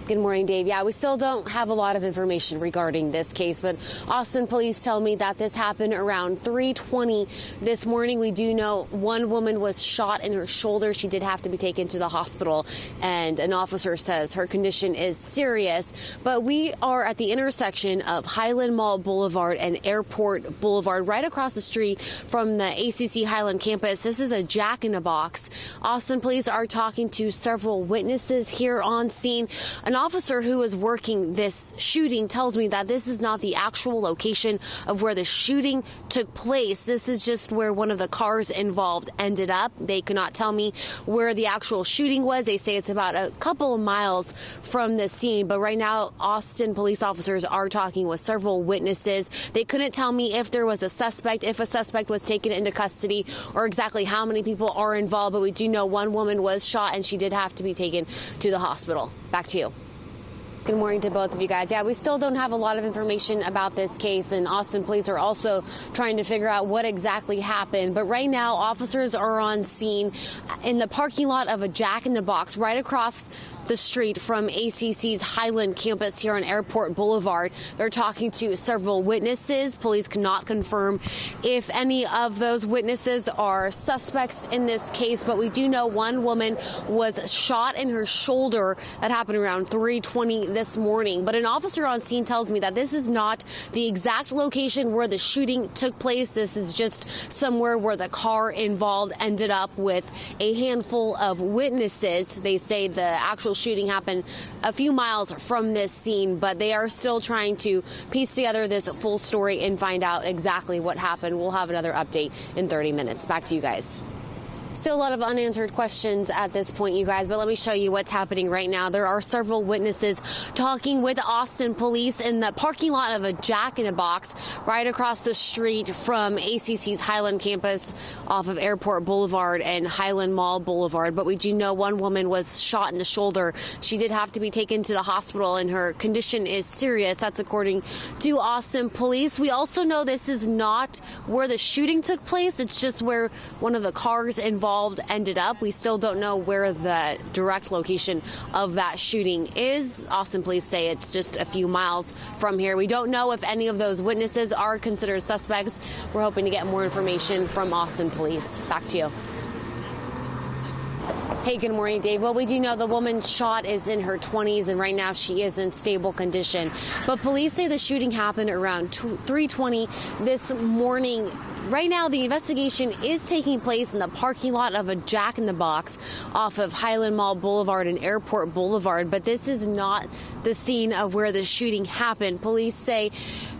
Good morning, Dave. Yeah, we still don't have a lot of information regarding this case, but Austin police tell me that this happened around 3:20 this morning. We do know one woman was shot in her shoulder. She did have to be taken to the hospital, and an officer says her condition is serious. But we are at the intersection of Highland Mall Boulevard and Airport Boulevard, right across the street from the ACC Highland campus. This is a Jack in the Box. Austin police are talking to several witnesses here on scene. An officer who was working this shooting tells me that this is not the actual location of where the shooting took place. This is just where one of the cars involved ended up. They could not tell me where the actual shooting was. They say it's about a couple of miles from the scene. But right now, Austin police officers are talking with several witnesses. They couldn't tell me if there was a suspect, if a suspect was taken into custody, or exactly how many people are involved. But we do know one woman was shot and she did have to be taken to the hospital. Back to you. Good morning to both of you guys. Yeah, we still don't have a lot of information about this case, and Austin police are also trying to figure out what exactly happened. But right now, officers are on scene in the parking lot of a Jack in the Box right across the street from ACC's Highland campus here on Airport Boulevard. They're talking to several witnesses. Police cannot confirm if any of those witnesses are suspects in this case, but we do know one woman was shot in her shoulder. That happened around 3:20 this morning. But an officer on scene tells me that this is not the exact location where the shooting took place. This is just somewhere where the car involved ended up with a handful of witnesses. They say the actual shooting happened a few miles from this scene, but they are still trying to piece together this full story and find out exactly what happened. We'll have another update in 30 minutes. Back to you guys. Still a lot of unanswered questions at this point, you guys, but let me show you what's happening right now. There are several witnesses talking with Austin police in the parking lot of a Jack in the Box right across the street from ACC's Highland campus off of Airport Boulevard and Highland Mall Boulevard. But we do know one woman was shot in the shoulder. She did have to be taken to the hospital and her condition is serious. That's according to Austin police. We also know this is not where the shooting took place. It's just where one of the cars involved ended up. We still don't know where the direct location of that shooting is. Austin police say it's just a few miles from here. We don't know if any of those witnesses are considered suspects. We're hoping to get more information from Austin police. Back to you. Hey, good morning, Dave. Well, we do know the woman shot is in her 20s, and right now she is in stable condition. But police say the shooting happened around 3:20 this morning. Right now, the investigation is taking place in the parking lot of a Jack in the Box off of Highland Mall Boulevard and Airport Boulevard, but this is not the scene of where the shooting happened. Police say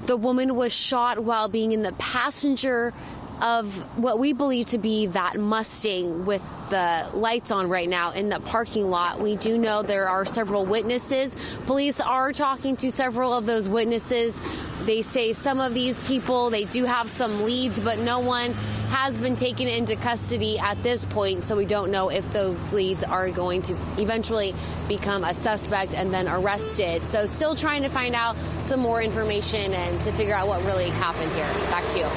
the woman was shot while being in the passenger of what we believe to be that Mustang with the lights on right now in the parking lot. We do know there are several witnesses. Police are talking to several of those witnesses. They say some of these people, they do have some leads, but no one has been taken into custody at this point, so we don't know if those leads are going to eventually become a suspect and then arrested. So still trying to find out some more information and to figure out what really happened here. Back to you.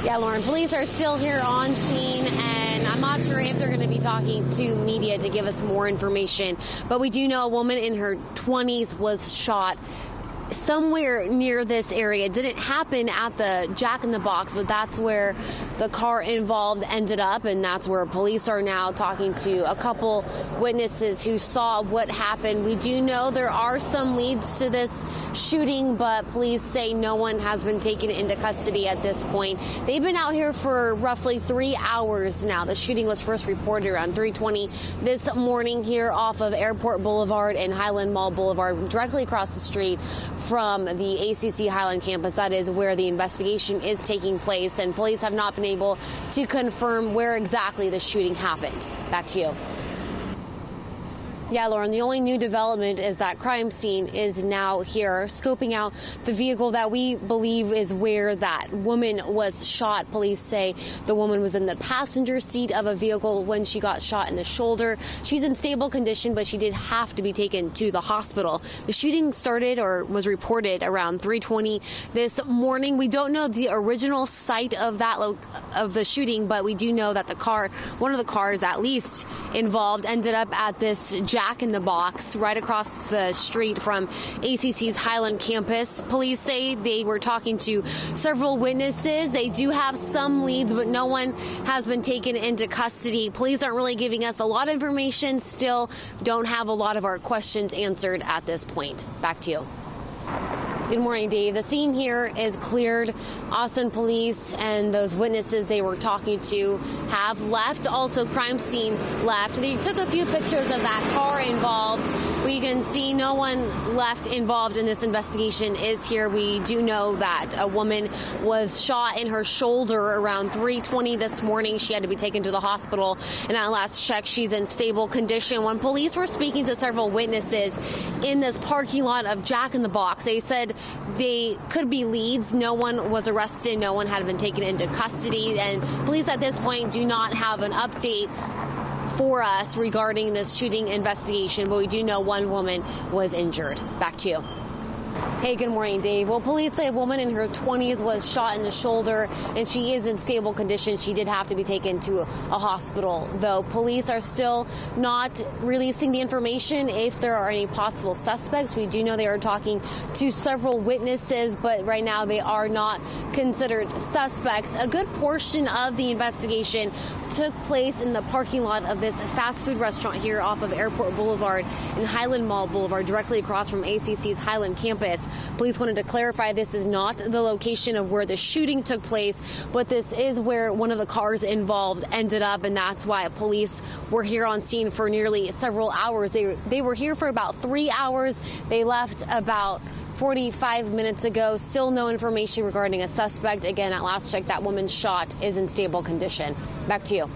Yeah, Lauren, police are still here on scene, and I'm not sure if they're going to be talking to media to give us more information. But we do know a woman in her 20s was shot somewhere near this area. It didn't happen at the Jack in the Box, but that's where the car involved ended up, and that's where police are now talking to a couple witnesses who saw what happened. We do know there are some leads to this shooting, but police say no one has been taken into custody at this point. They've been out here for roughly 3 hours now. The shooting was first reported around 3:20 this morning here off of Airport Boulevard and Highland Mall Boulevard, directly across the street from the ACC Highland campus. That is where the investigation is taking place, and police have not been able to confirm where exactly the shooting happened. Back to you. Yeah, Lauren, the only new development is that crime scene is now here, scoping out the vehicle that we believe is where that woman was shot. Police say the woman was in the passenger seat of a vehicle when she got shot in the shoulder. She's in stable condition, but she did have to be taken to the hospital. The shooting started or was reported around 3:20 this morning. We don't know the original site of that of the shooting, but we do know that the car, one of the cars at least involved, ended up at this Jack in the Box right across the street from ACC's Highland campus. Police say they were talking to several witnesses. They do have some leads, but no one has been taken into custody. Police aren't really giving us a lot of information. Still don't have a lot of our questions answered at this point. Back to you. Good morning, Dave. The scene here is cleared. Austin police and those witnesses they were talking to have left. Also, crime scene left. They took a few pictures of that car involved. We can see no one left involved in this investigation is here. We do know that a woman was shot in her shoulder around 3:20 this morning. She had to be taken to the hospital, and at last check, she's in stable condition. When police were speaking to several witnesses in this parking lot of Jack in the Box, they said they could be leads. No one was arrested. No one had been taken into custody. And police at this point do not have an update for us regarding this shooting investigation, but we do know one woman was injured. Back to you. Hey, good morning, Dave. Well, police say a woman in her 20s was shot in the shoulder, and she is in stable condition. She did have to be taken to a hospital, though police are still not releasing the information if there are any possible suspects. We do know they are talking to several witnesses, but right now they are not considered suspects. A good portion of the investigation took place in the parking lot of this fast food restaurant here off of Airport Boulevard and Highland Mall Boulevard, directly across from ACC's Highland campus. Police wanted to clarify this is not the location of where the shooting took place, but this is where one of the cars involved ended up, and that's why police were here on scene for nearly several hours. They were here for about 3 hours. They left about 45 minutes ago. Still no information regarding a suspect. Again, at last check, that woman's shot is in stable condition. Back to you.